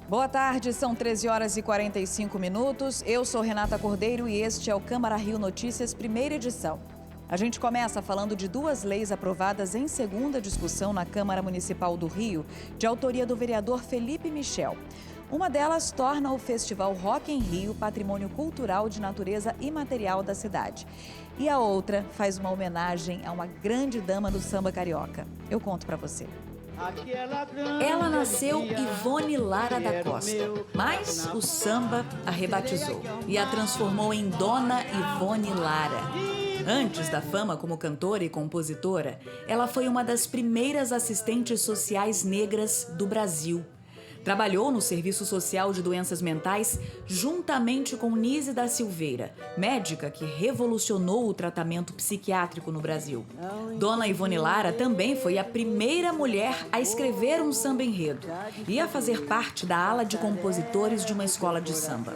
Boa tarde, são 13 horas e 45 minutos. Eu sou Renata Cordeiro e este é o Câmara Rio Notícias, primeira edição. A gente começa falando de duas leis aprovadas em segunda discussão na Câmara Municipal do Rio, de autoria do vereador Felipe Michel. Uma delas torna o Festival Rock em Rio patrimônio cultural de natureza imaterial da cidade. E a outra faz uma homenagem a uma grande dama do samba carioca. Eu conto pra você. Ela nasceu Ivone Lara da Costa, mas o samba a rebatizou e a transformou em Dona Ivone Lara. Antes da fama como cantora e compositora, ela foi uma das primeiras assistentes sociais negras do Brasil. Trabalhou no Serviço Social de Doenças Mentais juntamente com Nise da Silveira, médica que revolucionou o tratamento psiquiátrico no Brasil. Dona Ivone Lara também foi a primeira mulher a escrever um samba-enredo e a fazer parte da ala de compositores de uma escola de samba.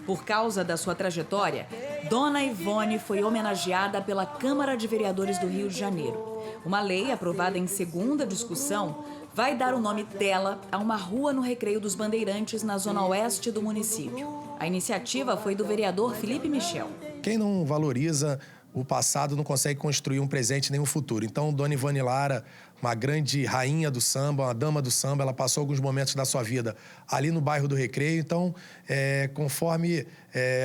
Por causa da sua trajetória, Dona Ivone foi homenageada pela Câmara de Vereadores do Rio de Janeiro. Uma lei aprovada em segunda discussão vai dar o nome dela a uma rua no Recreio dos Bandeirantes, na zona oeste do município. A iniciativa foi do vereador Felipe Michel. Quem não valoriza o passado não consegue construir um presente nem um futuro. Então, Dona Ivone Lara, uma grande rainha do samba, uma dama do samba, ela passou alguns momentos da sua vida ali no bairro do Recreio. Então, conforme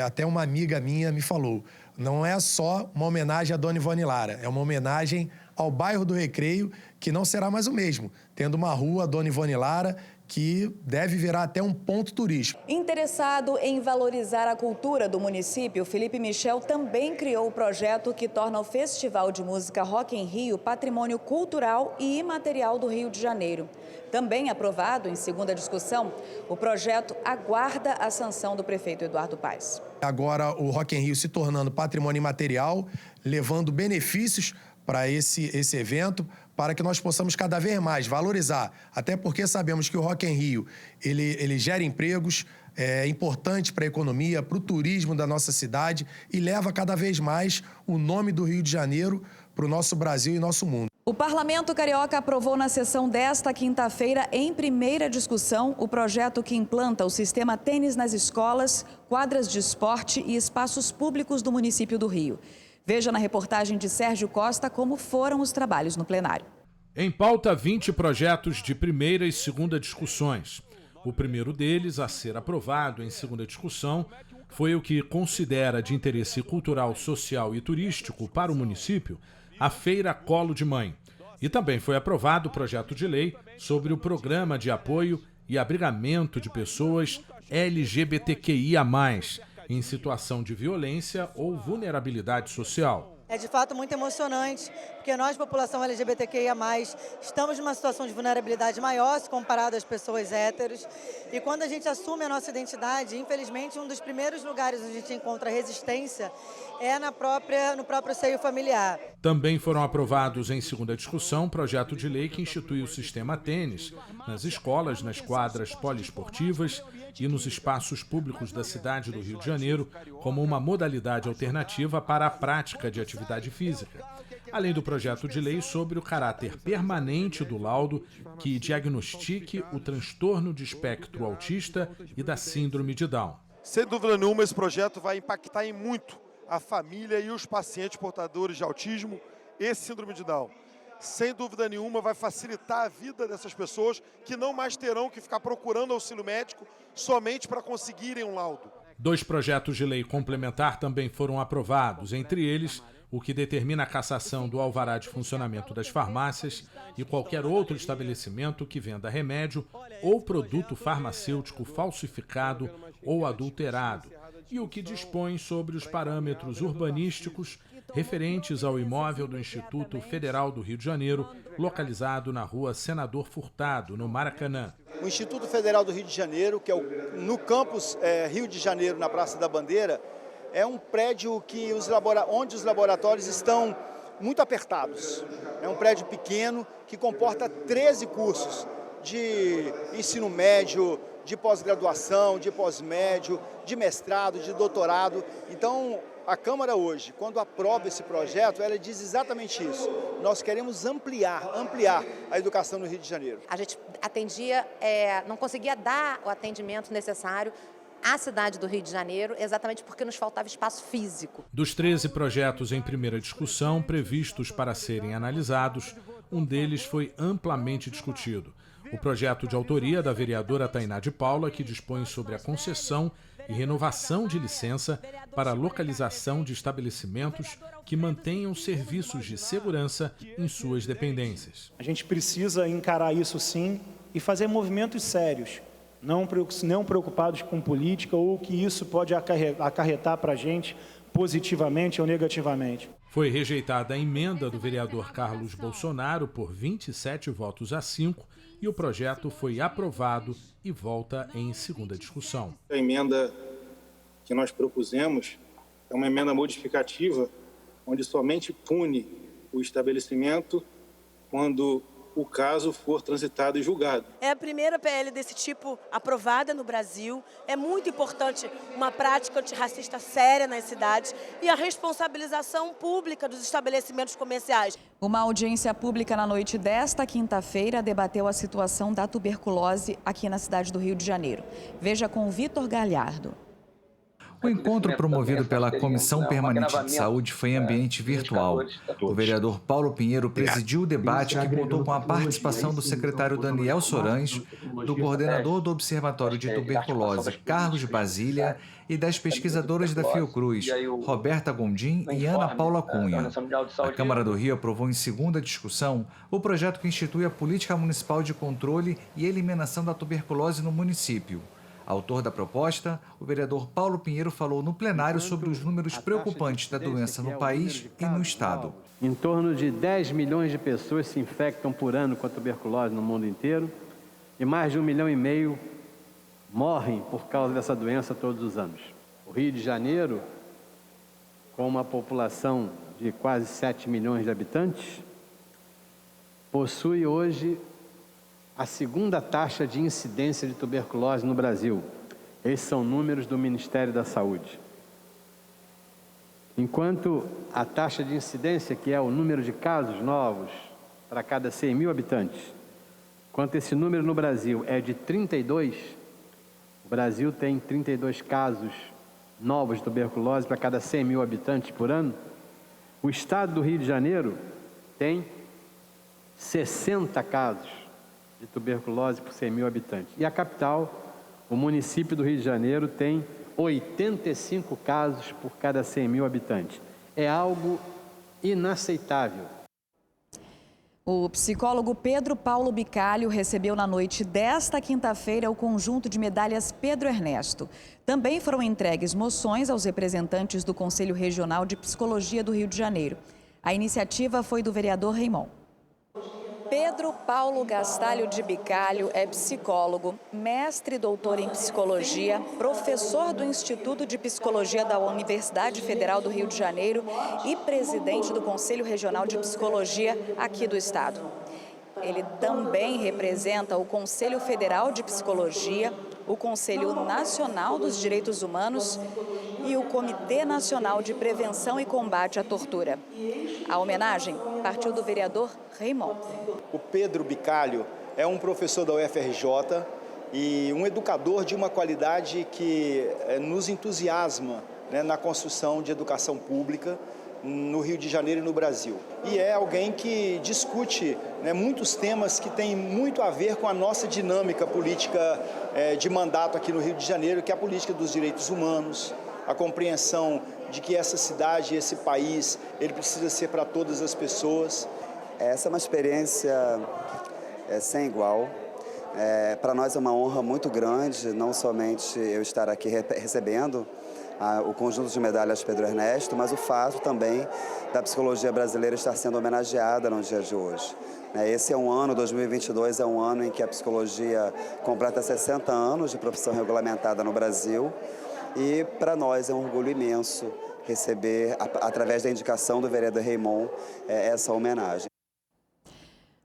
até uma amiga minha me falou, não é só uma homenagem à Dona Ivone Lara, é uma homenagem ao bairro do Recreio, que não será mais o mesmo, tendo uma rua, Dona Ivone Lara, que deve virar até um ponto turístico. Interessado em valorizar a cultura do município, Felipe Michel também criou o projeto que torna o Festival de Música Rock em Rio patrimônio cultural e imaterial do Rio de Janeiro. Também aprovado em segunda discussão, o projeto aguarda a sanção do prefeito Eduardo Paes. Agora o Rock em Rio se tornando patrimônio imaterial, levando benefícios para esse evento, para que nós possamos cada vez mais valorizar. Até porque sabemos que o Rock em Rio, ele gera empregos, é importante para a economia, para o turismo da nossa cidade e leva cada vez mais o nome do Rio de Janeiro para o nosso Brasil e nosso mundo. O Parlamento Carioca aprovou na sessão desta quinta-feira, em primeira discussão, o projeto que implanta o sistema tênis nas escolas, quadras de esporte e espaços públicos do município do Rio. Veja na reportagem de Sérgio Costa como foram os trabalhos no plenário. Em pauta, 20 projetos de primeira e segunda discussões. O primeiro deles, a ser aprovado em segunda discussão, foi o que considera de interesse cultural, social e turístico para o município a Feira Colo de Mãe. E também foi aprovado o projeto de lei sobre o programa de apoio e abrigamento de pessoas LGBTQIA+, em situação de violência ou vulnerabilidade social. É de fato muito emocionante, porque nós, população LGBTQIA+, estamos numa situação de vulnerabilidade maior se comparado às pessoas héteros. E quando a gente assume a nossa identidade, infelizmente, um dos primeiros lugares onde a gente encontra resistência é no próprio seio familiar. Também foram aprovados em segunda discussão um projeto de lei que institui o sistema tênis nas escolas, nas quadras poliesportivas e nos espaços públicos da cidade do Rio de Janeiro como uma modalidade alternativa para a prática de atividade física. Além do projeto de lei sobre o caráter permanente do laudo que diagnostique o transtorno de espectro autista e da síndrome de Down. Sem dúvida nenhuma, esse projeto vai impactar em muito a família e os pacientes portadores de autismo e síndrome de Down. Sem dúvida nenhuma, vai facilitar a vida dessas pessoas que não mais terão que ficar procurando auxílio médico somente para conseguirem um laudo. 2 projetos de lei complementar também foram aprovados, entre eles o que determina a cassação do alvará de funcionamento das farmácias e qualquer outro estabelecimento que venda remédio ou produto farmacêutico falsificado ou adulterado, e o que dispõe sobre os parâmetros urbanísticos referentes ao imóvel do Instituto Federal do Rio de Janeiro, localizado na rua Senador Furtado, no Maracanã. O Instituto Federal do Rio de Janeiro, que é no campus Rio de Janeiro, na Praça da Bandeira, é um prédio que onde os laboratórios estão muito apertados. É um prédio pequeno que comporta 13 cursos de ensino médio, de pós-graduação, de pós-médio, de mestrado, de doutorado. Então, A Câmara hoje, quando aprova esse projeto, ela diz exatamente isso. Nós queremos ampliar a educação no Rio de Janeiro. A gente atendia, não conseguia dar o atendimento necessário à cidade do Rio de Janeiro, exatamente porque nos faltava espaço físico. Dos 13 projetos em primeira discussão previstos para serem analisados, um deles foi amplamente discutido. O projeto de autoria da vereadora Tainá de Paula, que dispõe sobre a concessão e renovação de licença para a localização de estabelecimentos que mantenham serviços de segurança em suas dependências. A gente precisa encarar isso sim e fazer movimentos sérios, não preocupados com política ou que isso pode acarretar para a gente positivamente ou negativamente. Foi rejeitada a emenda do vereador Carlos Bolsonaro por 27 votos a 5 e o projeto foi aprovado e volta em segunda discussão. A emenda que nós propusemos é uma emenda modificativa, onde somente pune o estabelecimento quando o caso for transitado e julgado. É a primeira PL desse tipo aprovada no Brasil. É muito importante uma prática antirracista séria nas cidades e a responsabilização pública dos estabelecimentos comerciais. Uma audiência pública na noite desta quinta-feira debateu a situação da tuberculose aqui na cidade do Rio de Janeiro. Veja com Vitor Galhardo. O encontro promovido pela Comissão Permanente de Saúde foi em ambiente virtual. O vereador Paulo Pinheiro presidiu o debate que contou com a participação do secretário Daniel Sorães, do coordenador do Observatório de Tuberculose, Carlos Basília, e das pesquisadoras da Fiocruz, Roberta Gondim e Ana Paula Cunha. A Câmara do Rio aprovou em segunda discussão o projeto que institui a Política Municipal de Controle e Eliminação da Tuberculose no município. Autor da proposta, o vereador Paulo Pinheiro falou no plenário sobre os números preocupantes da doença no país e no estado. Em torno de 10 milhões de pessoas se infectam por ano com a tuberculose no mundo inteiro e mais de 1,5 milhão morrem por causa dessa doença todos os anos. O Rio de Janeiro, com uma população de quase 7 milhões de habitantes, possui hoje a segunda taxa de incidência de tuberculose no Brasil. Esses são números do Ministério da Saúde. Enquanto a taxa de incidência, que é o número de casos novos para cada 100 mil habitantes, enquanto esse número no Brasil é de 32, o Brasil tem 32 casos novos de tuberculose para cada 100 mil habitantes por ano, o estado do Rio de Janeiro tem 60 casos de tuberculose por 100 mil habitantes. E a capital, o município do Rio de Janeiro, tem 85 casos por cada 100 mil habitantes. É algo inaceitável. O psicólogo Pedro Paulo Bicalho recebeu na noite desta quinta-feira o conjunto de medalhas Pedro Ernesto. Também foram entregues moções aos representantes do Conselho Regional de Psicologia do Rio de Janeiro. A iniciativa foi do vereador Raimon. Pedro Paulo Gastalho de Bicalho é psicólogo, mestre e doutor em psicologia, professor do Instituto de Psicologia da Universidade Federal do Rio de Janeiro e presidente do Conselho Regional de Psicologia aqui do estado. Ele também representa o Conselho Federal de Psicologia, o Conselho Nacional dos Direitos Humanos e o Comitê Nacional de Prevenção e Combate à Tortura. A homenagem partiu do vereador Raimon. O Pedro Bicalho é um professor da UFRJ e um educador de uma qualidade que nos entusiasma, né, na construção de educação pública no Rio de Janeiro e no Brasil. E é alguém que discute, né, muitos temas que têm muito a ver com a nossa dinâmica política de mandato aqui no Rio de Janeiro, que é a política dos direitos humanos, a compreensão de que essa cidade, esse país, ele precisa ser para todas as pessoas. Essa é uma experiência sem igual. Para nós é uma honra muito grande, não somente eu estar aqui recebendo o conjunto de medalhas Pedro Ernesto, mas o fato também da psicologia brasileira estar sendo homenageada no dia de hoje. Esse é um ano, 2022, é um ano em que a psicologia completa 60 anos de profissão regulamentada no Brasil e para nós é um orgulho imenso receber, através da indicação do vereador Raimon, essa homenagem.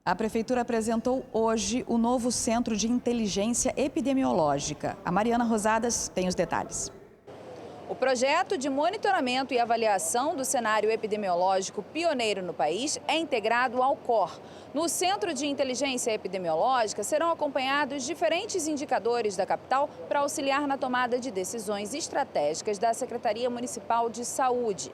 A Prefeitura apresentou hoje o novo Centro de Inteligência Epidemiológica. A Mariana Rosadas tem os detalhes. O O projeto de monitoramento e avaliação do cenário epidemiológico pioneiro no país é integrado ao COR. No Centro de Inteligência Epidemiológica serão acompanhados diferentes indicadores da capital para auxiliar na tomada de decisões estratégicas da Secretaria Municipal de Saúde.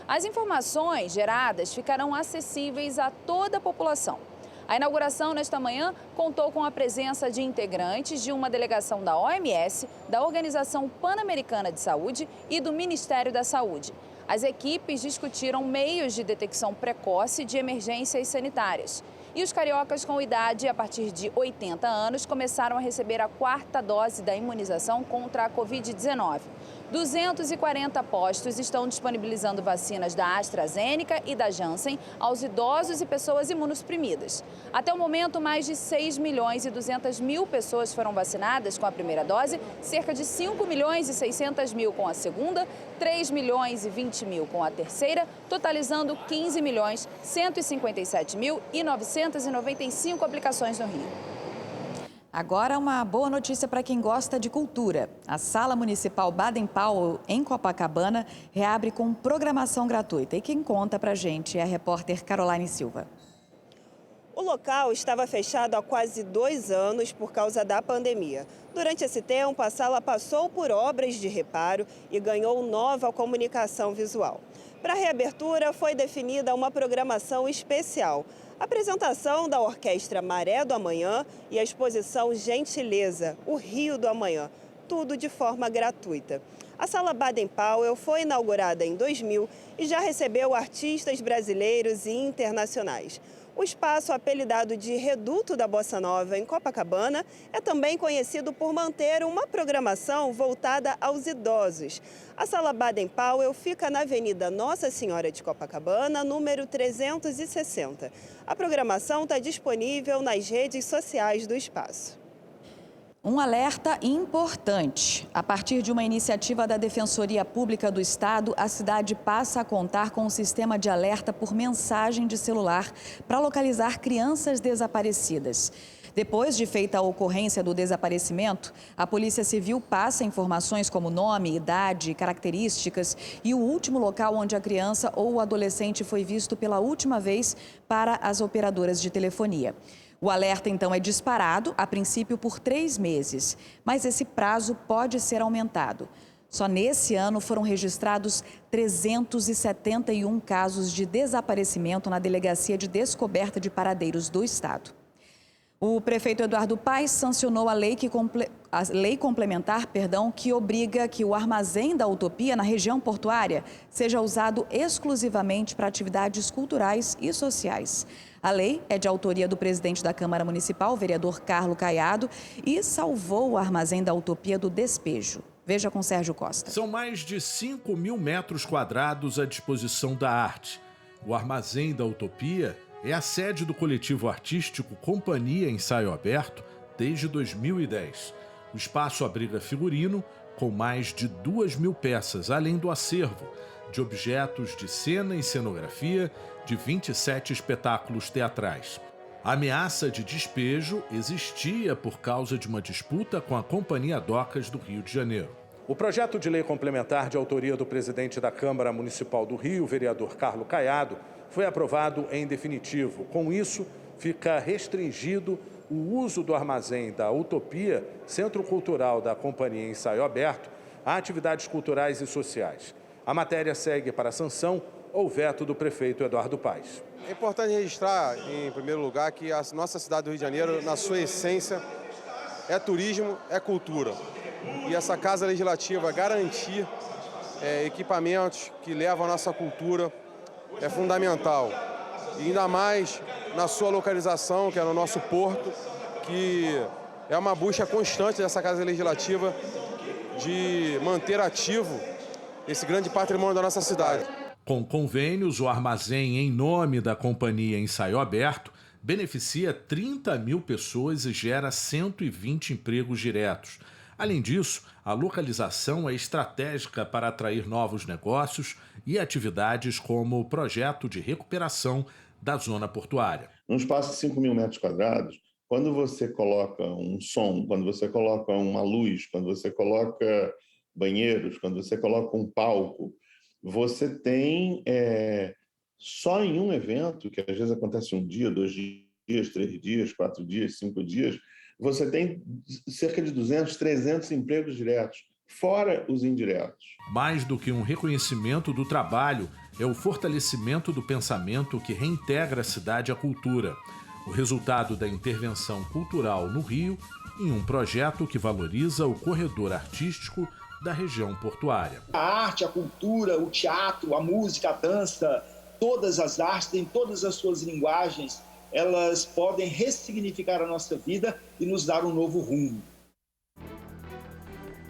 As informações geradas ficarão acessíveis a toda a população. A inauguração nesta manhã contou com a presença de integrantes de uma delegação da OMS, da Organização Pan-Americana de Saúde e do Ministério da Saúde. As equipes discutiram meios de detecção precoce de emergências sanitárias. E os cariocas com idade a partir de 80 anos começaram a receber a 4ª dose da imunização contra a Covid-19. 240 postos estão disponibilizando vacinas da AstraZeneca e da Janssen aos idosos e pessoas imunossuprimidas. Até o momento, mais de 6.200.000 pessoas foram vacinadas com a primeira dose, cerca de 5.600.000 com a segunda, 3.020.000 com a terceira, totalizando 15.157.995 aplicações no Rio. Agora, uma boa notícia para quem gosta de cultura. A Sala Municipal Baden-Powell, em Copacabana, reabre com programação gratuita. E quem conta para a gente é a repórter Caroline Silva. O local estava fechado há quase 2 anos por causa da pandemia. Durante esse tempo, a sala passou por obras de reparo e ganhou nova comunicação visual. Para a reabertura, foi definida uma programação especial. A apresentação da Orquestra Maré do Amanhã e a exposição Gentileza, o Rio do Amanhã, tudo de forma gratuita. A Sala Baden-Powell foi inaugurada em 2000 e já recebeu artistas brasileiros e internacionais. O espaço, apelidado de Reduto da Bossa Nova em Copacabana, é também conhecido por manter uma programação voltada aos idosos. A Sala Baden-Powell fica na Avenida Nossa Senhora de Copacabana, número 360. A programação está disponível nas redes sociais do espaço. Um alerta importante. A partir de uma iniciativa da Defensoria Pública do Estado, a cidade passa a contar com um sistema de alerta por mensagem de celular para localizar crianças desaparecidas. Depois de feita a ocorrência do desaparecimento, a Polícia Civil passa informações como nome, idade, características e o último local onde a criança ou o adolescente foi visto pela última vez para as operadoras de telefonia. O alerta, então, é disparado, a princípio, por 3 meses, mas esse prazo pode ser aumentado. Só nesse ano foram registrados 371 casos de desaparecimento na Delegacia de Descoberta de Paradeiros do Estado. O prefeito Eduardo Paes sancionou a lei complementar, que obriga que o armazém da Utopia na região portuária seja usado exclusivamente para atividades culturais e sociais. A lei é de autoria do presidente da Câmara Municipal, vereador Carlos Caiado, e salvou o armazém da Utopia do despejo. Veja com Sérgio Costa. São mais de 5.000 metros quadrados à disposição da arte. O armazém da Utopia é a sede do coletivo artístico Companhia Ensaio Aberto desde 2010. O espaço abriga figurino com mais de 2.000 peças, além do acervo de objetos de cena e cenografia de 27 espetáculos teatrais. A ameaça de despejo existia por causa de uma disputa com a Companhia Docas do Rio de Janeiro. O projeto de lei complementar de autoria do presidente da Câmara Municipal do Rio, vereador Carlos Caiado, foi aprovado em definitivo. Com isso, fica restringido o uso do armazém da Utopia, Centro Cultural da Companhia Ensaio Aberto, a atividades culturais e sociais. A matéria segue para a sanção ou veto do prefeito Eduardo Paes. É importante registrar, em primeiro lugar, que a nossa cidade do Rio de Janeiro, na sua essência, é turismo, é cultura. E essa Casa Legislativa garantir equipamentos que levam a nossa cultura é fundamental. E ainda mais na sua localização, que é no nosso porto, que é uma busca constante dessa Casa Legislativa de manter ativo esse grande patrimônio da nossa cidade. Com convênios, o armazém em nome da Companhia Ensaio Aberto beneficia 30.000 pessoas e gera 120 empregos diretos. Além disso, a localização é estratégica para atrair novos negócios e atividades como o projeto de recuperação da zona portuária. Num espaço de 5.000 metros quadrados, quando você coloca um som, quando você coloca uma luz, quando você coloca banheiros, quando você coloca um palco, você tem, só em um evento, que às vezes acontece 1 dia, 2 dias, 3 dias, 4 dias, 5 dias, você tem cerca de 200, 300 empregos diretos, fora os indiretos. Mais do que um reconhecimento do trabalho, é o fortalecimento do pensamento que reintegra a cidade à cultura. O resultado da intervenção cultural no Rio em um projeto que valoriza o corredor artístico da região portuária. A arte, a cultura, o teatro, a música, a dança, todas as artes, em todas as suas linguagens, elas podem ressignificar a nossa vida e nos dar um novo rumo.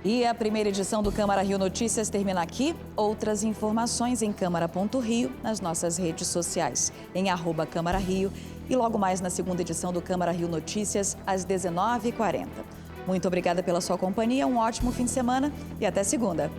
E a primeira edição do Câmara Rio Notícias termina aqui. Outras informações em câmara.rio, nas nossas redes sociais, em @Câmara Rio e logo mais na segunda edição do Câmara Rio Notícias, às 19h40. Muito obrigada pela sua companhia, um ótimo fim de semana e até segunda.